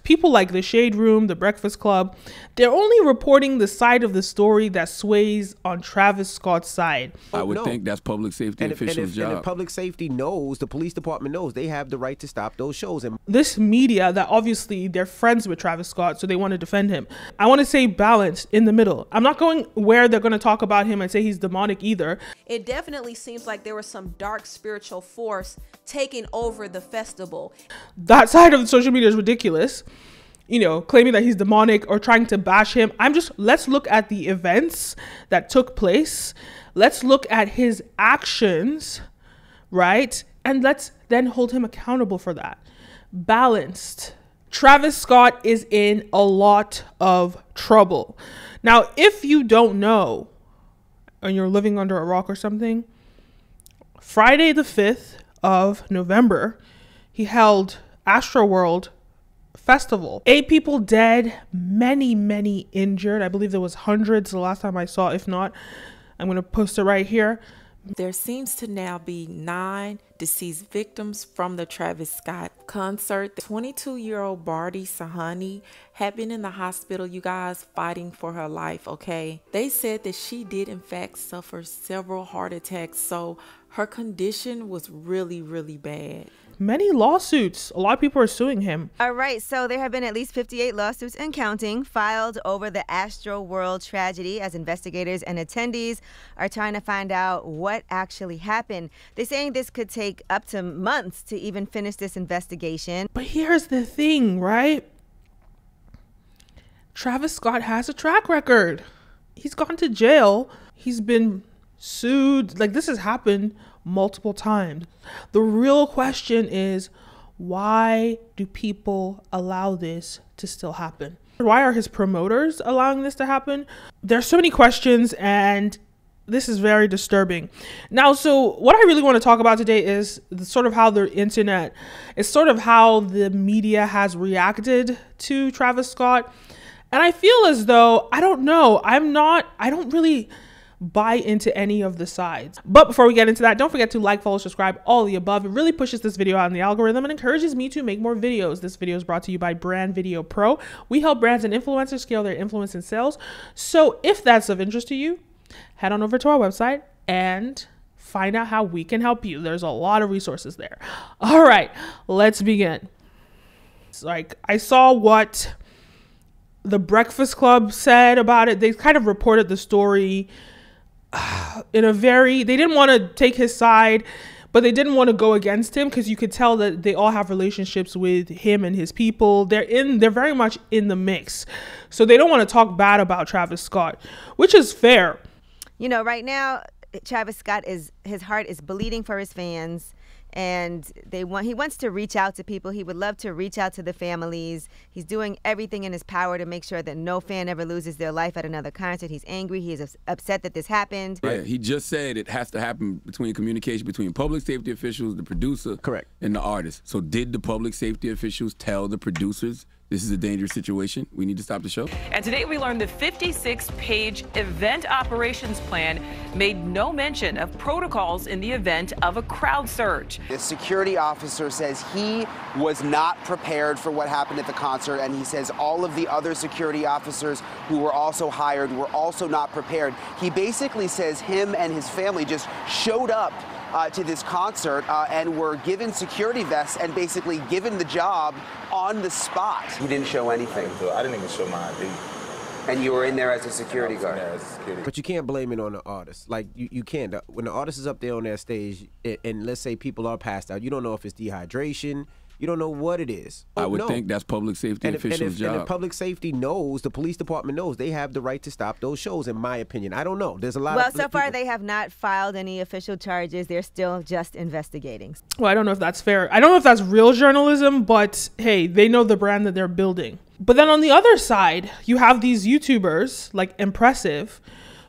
People like the Shade Room, the Breakfast Club, they're only reporting the side of the story that sways on Travis Scott's side. I would think that's public safety officials' job. And if public safety knows, the police department knows, they have the right to stop those shows. And this media that obviously they're friends with Travis Scott, so they want to defend him. I want to say balance in the middle. I'm not going where they're going to talk about him and say he's demonic either. It definitely seems like there was some dark spiritual force taking over the festival. That side of social media is ridiculous. You know, claiming that he's demonic or trying to bash him. Let's look at the events that took place. Let's look at his actions, right? And let's then hold him accountable for that. Balanced. Travis Scott is in a lot of trouble. Now, if you don't know, and you're living under a rock or something, Friday the 5th of November, he held Astroworld Festival. 8 people dead, many injured. I believe there was hundreds the last time I saw. If not, I'm going to post it right here. There seems to now be 9 deceased victims from the Travis Scott concert. 22-year-old Barty Sahani had been in the hospital, you guys, fighting for her life, okay? They said that she did in fact suffer several heart attacks, so her condition was really bad. Many lawsuits. A lot of people are suing him. All right, so there have been at least 58 lawsuits and counting filed over the Astroworld tragedy as investigators and attendees are trying to find out what actually happened. They're saying this could take up to months to even finish this investigation. But here's the thing, right? Travis Scott has a track record. He's gone to jail. He's been sued. Like, this has happened multiple times. The real question is, why do people allow this to still happen? Why are his promoters allowing this to happen? There's so many questions, and this is very disturbing. Now, so what I really want to talk about today is sort of how the internet, is sort of how the media has reacted to Travis Scott. And I feel as though, I don't know, I don't really buy into any of the sides. But before we get into that, don't forget to like, follow, subscribe, all the above. It really pushes this video out in the algorithm and encourages me to make more videos. This video is brought to you by Brand Video Pro. We help brands and influencers scale their influence and sales. So if that's of interest to you, head on over to our website and find out how we can help you. There's a lot of resources there. All right, let's begin. It's like, I saw what the Breakfast Club said about it. They kind of reported the story in a very, they didn't want to take his side, but they didn't want to go against him because you could tell that they all have relationships with him and his people. They're very much in the mix. So they don't want to talk bad about Travis Scott, which is fair. You know, right now, Travis Scott his heart is bleeding for his fans. And he wants to reach out to people. He would love to reach out to the families. He's doing everything in his power to make sure that no fan ever loses their life at another concert. He's angry. He is upset that this happened. Yeah, he just said it has to happen between communication between public safety officials, the producer, correct, and the artist. So did the public safety officials tell the producers this is a dangerous situation, we need to stop the show? And today we learned the 56-page event operations plan made no mention of protocols in the event of a crowd surge. The security officer says he was not prepared for what happened at the concert, and he says all of the other security officers who were also hired were also not prepared. He basically says him and his family just showed up to this concert and were given security vests and basically given the job on the spot. You didn't show anything. I didn't even show my ID. And you were in there as a security guard. But you can't blame it on the artist. Like, you can't. When the artist is up there on that stage, and let's say people are passed out, you don't know if it's dehydration. You don't know what it is. I would think that's public safety officials' job. And if public safety knows, the police department knows, they have the right to stop those shows, in my opinion. I don't know. There's a lot of so far they have not filed any official charges. They're still just investigating. Well, I don't know if that's fair. I don't know if that's real journalism, but hey, they know the brand that they're building. But then on the other side, you have these YouTubers like Impressive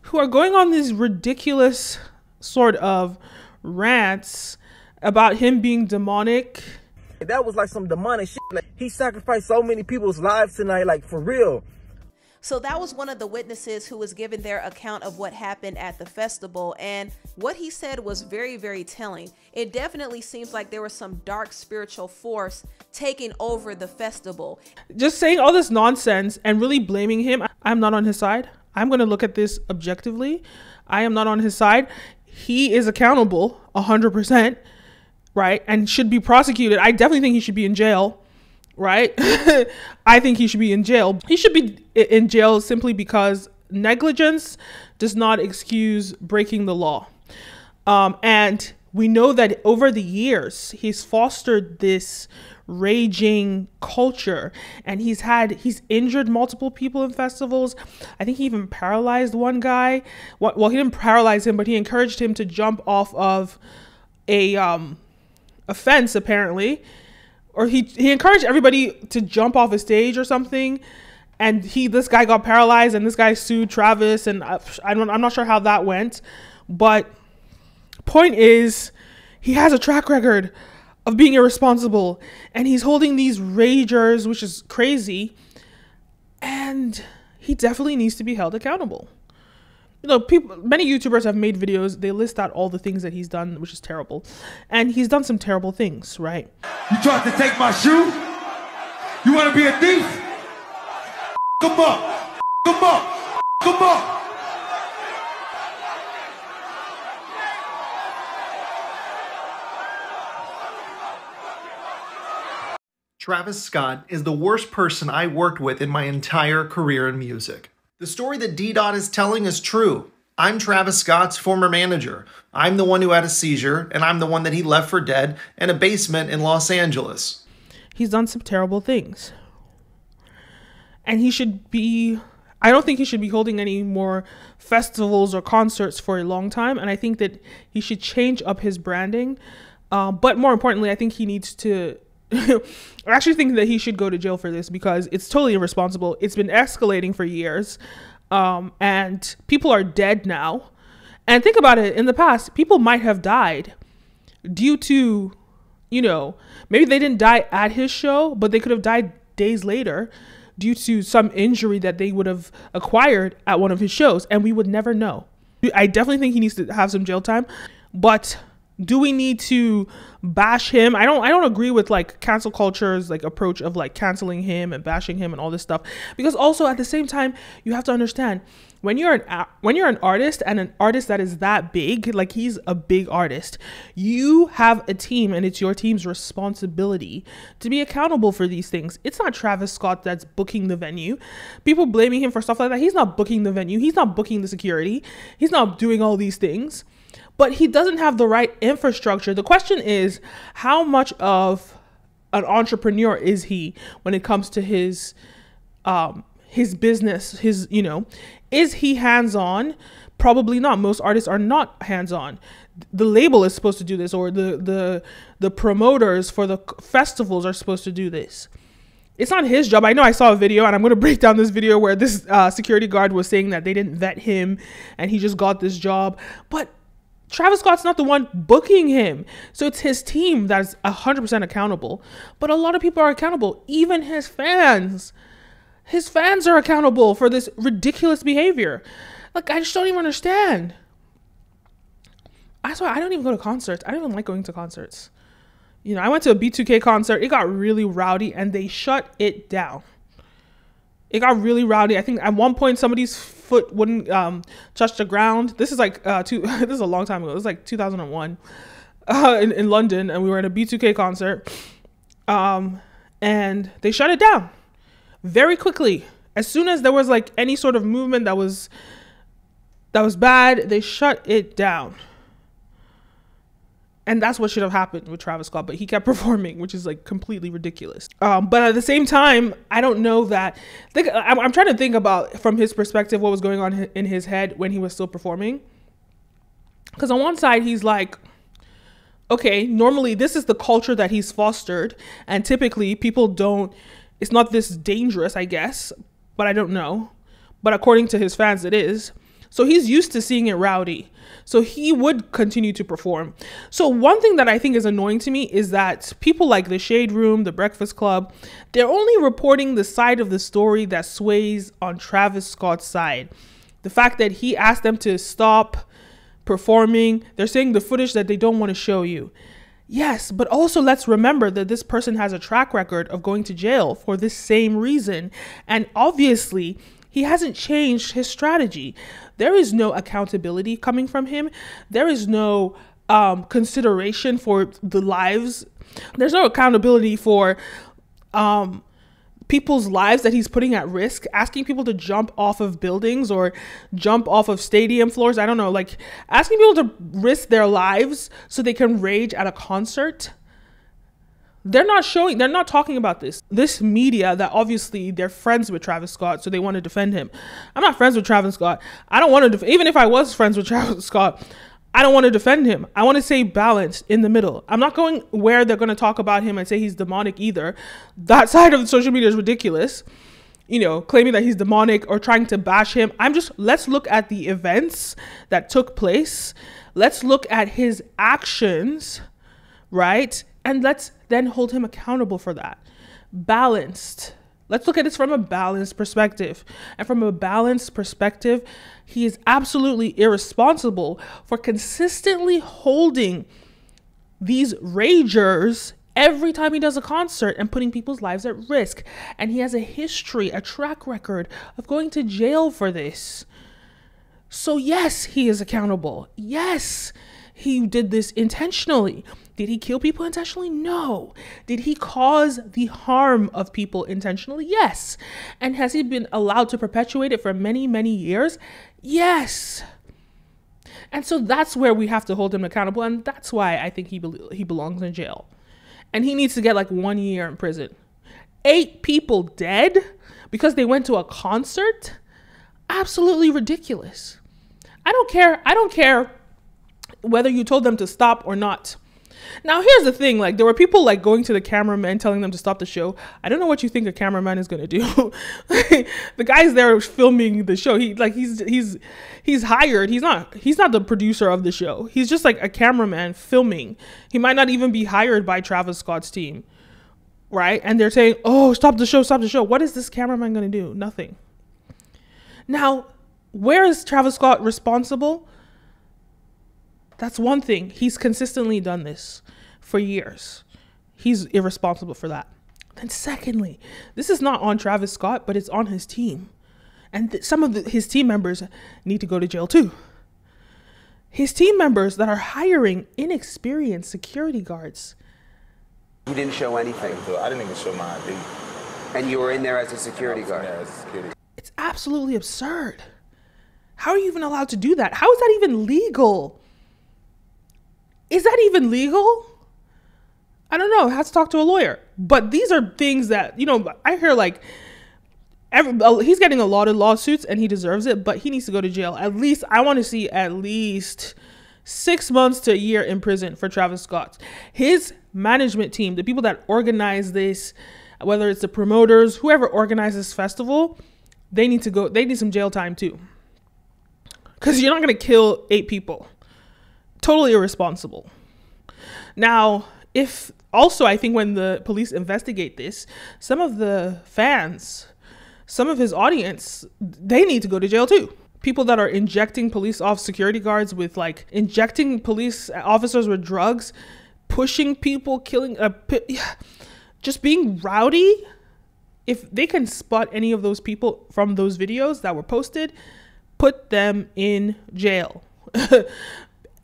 who are going on these ridiculous sort of rants about him being demonic. That was like some demonic shit. Like, he sacrificed so many people's lives tonight, like, for real. So that was one of the witnesses who was giving their account of what happened at the festival. And what he said was very, very telling. It definitely seems like there was some dark spiritual force taking over the festival. Just saying all this nonsense and really blaming him. I'm not on his side. I'm going to look at this objectively. I am not on his side. He is accountable 100%, right? And should be prosecuted. I definitely think he should be in jail. Right? I think he should be in jail. He should be in jail simply because negligence does not excuse breaking the law. And we know that over the years, he's fostered this raging culture, and he's injured multiple people in festivals. I think he even paralyzed one guy. Well, he didn't paralyze him, but he encouraged him to jump off of a fence, apparently. Or he encouraged everybody to jump off a stage or something, and this guy got paralyzed, and this guy sued Travis, and I'm not sure how that went, but point is, he has a track record of being irresponsible, and he's holding these ragers, which is crazy, and he definitely needs to be held accountable. You know, many YouTubers have made videos. They list out all the things that he's done, which is terrible. And he's done some terrible things, right? You tried to take my shoe? You want to be a thief? Come up. Come up. Come up. Travis Scott is the worst person I worked with in my entire career in music. The story that D-Dot is telling is true. I'm Travis Scott's former manager. I'm the one who had a seizure, and I'm the one that he left for dead in a basement in Los Angeles. He's done some terrible things. And I don't think he should be holding any more festivals or concerts for a long time. And I think that he should change up his branding. But more importantly, I think he needs to... I actually think that he should go to jail for this because it's totally irresponsible. It's been escalating for years. And people are dead now. And think about it. In the past, people might have died due to, maybe they didn't die at his show, but they could have died days later due to some injury that they would have acquired at one of his shows. And we would never know. I definitely think he needs to have some jail time. But do we need to bash him? I don't agree with like cancel culture's like approach of like canceling him and bashing him and all this stuff, because also at the same time you have to understand when you're an artist, and an artist that is that big, like he's a big artist, you have a team, and it's your team's responsibility to be accountable for these things. It's not Travis Scott that's booking the venue. People blaming him for stuff like that. He's not booking the venue. He's not booking the security. He's not doing all these things. But he doesn't have the right infrastructure. The question is, how much of an entrepreneur is he when it comes to his business? Is he hands-on? Probably not. Most artists are not hands-on. The label is supposed to do this, or the promoters for the festivals are supposed to do this. It's not his job. I know I saw a video, and I'm going to break down this video where this security guard was saying that they didn't vet him and he just got this job. But Travis Scott's not the one booking him. So it's his team that's 100% accountable. But a lot of people are accountable. Even his fans. His fans are accountable for this ridiculous behavior. Like, I just don't even understand. I don't even go to concerts. I don't even like going to concerts. I went to a B2K concert. It got really rowdy, and they shut it down. It got really rowdy. I think at one point somebody's foot wouldn't touch the ground. This is like this is a long time ago. It was like 2001 in London, and we were at a B2K concert, and they shut it down very quickly. As soon as there was like any sort of movement that was bad, they shut it down. And that's what should have happened with Travis Scott, but he kept performing, which is like completely ridiculous. But at the same time, I don't know that. I'm trying to think about from his perspective what was going on in his head when he was still performing. Because on one side, he's like, okay, normally this is the culture that he's fostered, and typically people don't. It's not this dangerous, I guess, but I don't know. But according to his fans, it is. So he's used to seeing it rowdy. So he would continue to perform. So one thing that I think is annoying to me is that people like the Shade Room, the Breakfast Club, they're only reporting the side of the story that sways on Travis Scott's side. The fact that he asked them to stop performing, they're saying the footage that they don't want to show you. Yes, but also let's remember that this person has a track record of going to jail for this same reason. And obviously, he hasn't changed his strategy. There is no accountability coming from him. There is no consideration for the lives. There's no accountability for people's lives that he's putting at risk, asking people to jump off of buildings or jump off of stadium floors. I don't know, like asking people to risk their lives so they can rage at a concert. They're not talking about this media that obviously they're friends with Travis Scott, so they want to defend him. I'm not friends with Travis Scott. I don't want to even if I was friends with Travis Scott, I don't want to defend him. I want to say balanced in the middle. I'm not going where they're going to talk about him and say he's demonic either. That side of social media is ridiculous. You know, claiming that he's demonic or trying to bash him. Let's look at the events that took place. Let's look at his actions, right? And let's then hold him accountable for that. Balanced. Let's look at this from a balanced perspective. And from a balanced perspective, he is absolutely irresponsible for consistently holding these ragers every time he does a concert and putting people's lives at risk. And he has a history, a track record of going to jail for this. So yes, he is accountable. Yes, he did this intentionally. Did he kill people intentionally? No. Did he cause the harm of people intentionally? Yes. And has he been allowed to perpetuate it for many, many years? Yes. And so that's where we have to hold him accountable. And that's why I think he belongs in jail. And he needs to get like 1 year in prison. 8 people dead because they went to a concert? Absolutely ridiculous. I don't care whether you told them to stop or not. Now, here's the thing, like there were people like going to the cameraman telling them to stop the show. I don't know what you think a cameraman is going to do. The guy's there filming the show. He's hired. He's not the producer of the show. He's just like a cameraman filming. He might not even be hired by Travis Scott's team. Right? And they're saying, "Oh, stop the show, stop the show." What is this cameraman going to do? Nothing. Now, where is Travis Scott responsible? That's one thing. He's consistently done this for years. He's irresponsible for that. Then secondly, this is not on Travis Scott, but it's on his team. And some of his team members need to go to jail too. His team members that are hiring inexperienced security guards. You didn't show anything. I didn't even show my ID. And you were in there as a security guard. It's absolutely absurd. How are you even allowed to do that? How is that even legal? Is that even legal? I don't know. I have to talk to a lawyer. But these are things that, you know, I hear like he's getting a lot of lawsuits and he deserves it, but he needs to go to jail. At least I want to see at least 6 months to a year in prison for Travis Scott. His management team, the people that organize this, whether it's the promoters, whoever organizes this festival, they need some jail time too. Because you're not going to kill 8 people. Totally irresponsible. Now, I think when the police investigate this, some of the fans, some of his audience, they need to go to jail too. People that are injecting security guards with injecting police officers with drugs, pushing people, killing, just being rowdy. If they can spot any of those people from those videos that were posted, put them in jail.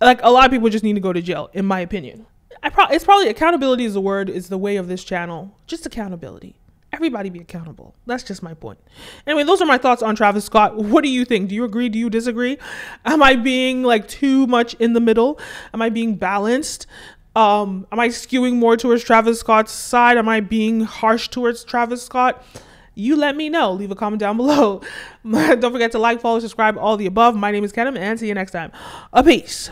Like a lot of people just need to go to jail, in my opinion. It's probably accountability is the word, is the way of this channel. Just accountability. Everybody be accountable. That's just my point. Anyway, those are my thoughts on Travis Scott. What do you think? Do you agree? Do you disagree? Am I being too much in the middle? Am I being balanced? Am I skewing more towards Travis Scott's side? Am I being harsh towards Travis Scott? You let me know. Leave a comment down below. Don't forget to like, follow, subscribe, all the above. My name is Kenim, and see you next time. Peace.